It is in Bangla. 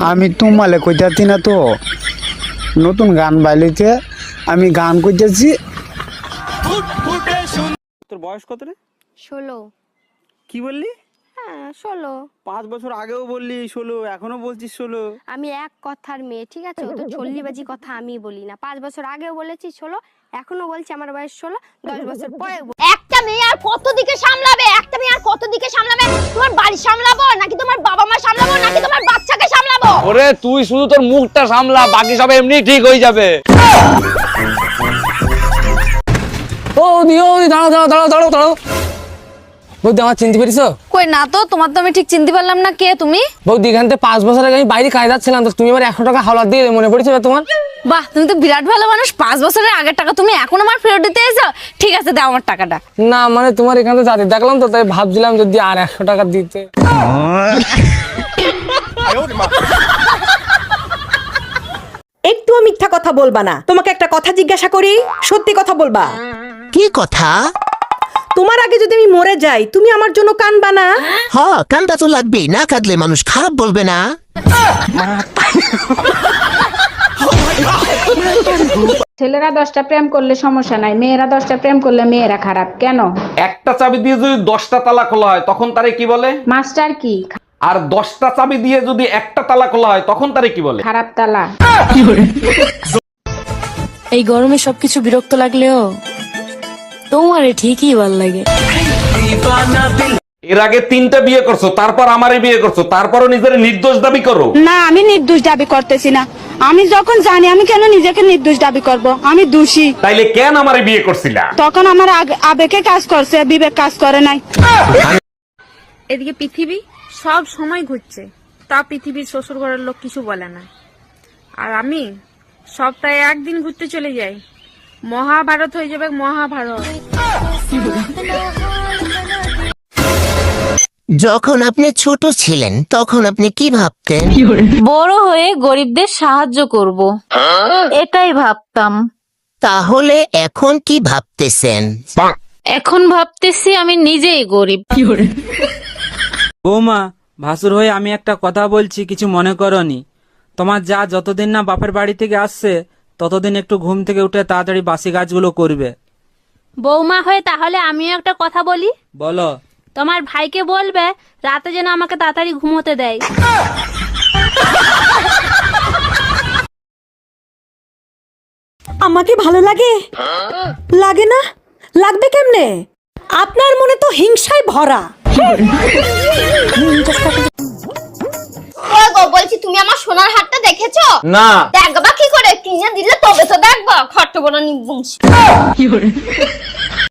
আমি তোমালে কইতাছি না তো, নতুন গান বাইলিতে আমি গান কইতেছি। তোর বয়স কত রে? 16। কি বললি? হ্যাঁ 16। 5 বছর আগেও বললি 16, এখনো বলছিস 16। আমি এক কথার মেয়ে, ঠিক আছে? ও তো চল্লিবাজি কথা আমি বলি না। 5 বছর আগেও বলেছি 16, এখনো বলছি আমার বয়স 16। 10 বছর পরে একটা মেয়ে আর কত দিকে সামলাবে? একটা মেয়ে আর কত দিকে সামলাবে? তোমার বাড়ি সামলাবো নাকি তোমার বাবা মা সামলাবো নাকি তোমার বাচ্চাকে সামলাবো? ওরে তুই শুধু তোর মুখটা সামলা, বাকি সব এমনি ঠিক হয়ে যাবে। ও দিও দাঁড়াও দাঁড়াও দাঁড়াও দাঁড়াও দাঁড়াও। বৌদি আমার চিনতে পেরেছো? কই না তো, তোমার তো আমি ঠিক চিনতে পারলাম না। কে তুমি? বৌদি এখান থেকে 5 বছর আগে আমি বাইরে কাজ যাচ্ছিলাম, তো তুমি আমার 100 টাকা হাওলা দিয়ে মনে পড়েছে তোমার? বাহ, তুমি তো বিরাট ভালো মানুষ। 5 বছরের আগের টাকা তুমি এখন আমার ফেরত দিতে এসো? ঠিক আছে, দাও আমার টাকাটা। না মানে তোমার এখান থেকে যাতে দেখলাম তো, তাই ভাবছিলাম যদি আর 100 টাকা দিতে। একটুও মিথ্যা কথা বলবা না। তোমাকে একটা কথা জিজ্ঞাসা করি, সত্যি কথা বলবা। কি কথা? তোমার আগে যদি আমি মরে যাই, তুমি আমার জন্য কানবা না? হ্যাঁ, কান্দা তো লাগবেই, না কাঁদলে মানুষ খারাপ বলবে না। ছেলেরা 10টা প্রেম করলে সমস্যা নাই, মেয়েরা 10টা প্রেম করলে মেয়েরা খারাপ কেন? একটা চাবি দিয়ে যদি 10টা তালা খোলা হয় তখন তারে কি বলে? মাস্টার কি? আর 10টা চাবি দিয়ে যদি একটা তালা খোলা হয় তখন তারে কি বলে? খারাপ তালা। এই গরমে সবকিছু বিরক্ত লাগলেও তোমারে ঠিকই ভালো লাগে। এর আগে 3টা বিয়ে করছো, তারপর আমারে বিয়ে করছো, তারপরও নিজের নির্দোষ দাবি করো? না, আমি নির্দোষ দাবি করতেছি না। আমি যখন জানি, আমি কেন নিজেকে নির্দোষ দাবি করব? আমি দোষী। তাইলে কেন আমারে বিয়ে করছিলা? তখন আমার আবেগে কাজ করছে, বিবেক কাজ করে নাই। এদিকে পৃথিবী সব সময় ঘুরছে, তা পৃথিবীর শ্বশুর ঘরের লোক কিছু বলে না। আর আমি সপ্তাহে একদিন ঘুরতে চলে যাই, মহাভারত হয়ে যাবে মহাভারত। যখন আপনি ছোট ছিলেন তখন আপনি কি ভাবতেন? বড় হয়ে গরিবদের সাহায্য করব, এটাই ভাবতাম। তাহলে এখন কি ভাবতেছেন? এখন ভাবতেছি আমি নিজেই গরিব। বৌমা, ভাসুর হয়ে আমি একটা কথা বলছি, কিছু মনে করনি। তোমার যা যতদিন না বাপের বাড়ি থেকে আসছে ততদিন একটু ঘুম থেকে উঠে তাড়াতাড়ি বাসি কাজগুলো করবে। বৌমা হয়ে তাহলে আমিও একটা কথা বলি। বলো। তোমার ভাইকে বলবে রাতে যেন আমাকে তাড়াতাড়ি ঘুমোতে দেয়। আমাকে ভালো লাগে? লাগে না? লাগবে কেমনে? আপনার মনে তো হিংসায় ভরা। ওগো বলছি, তুমি আমার সোনার হারটা দেখেছো? না। দেখবা কি করে? কিনে দিলে তবে তো দেখবা। খট্ট বড় নিবংশ।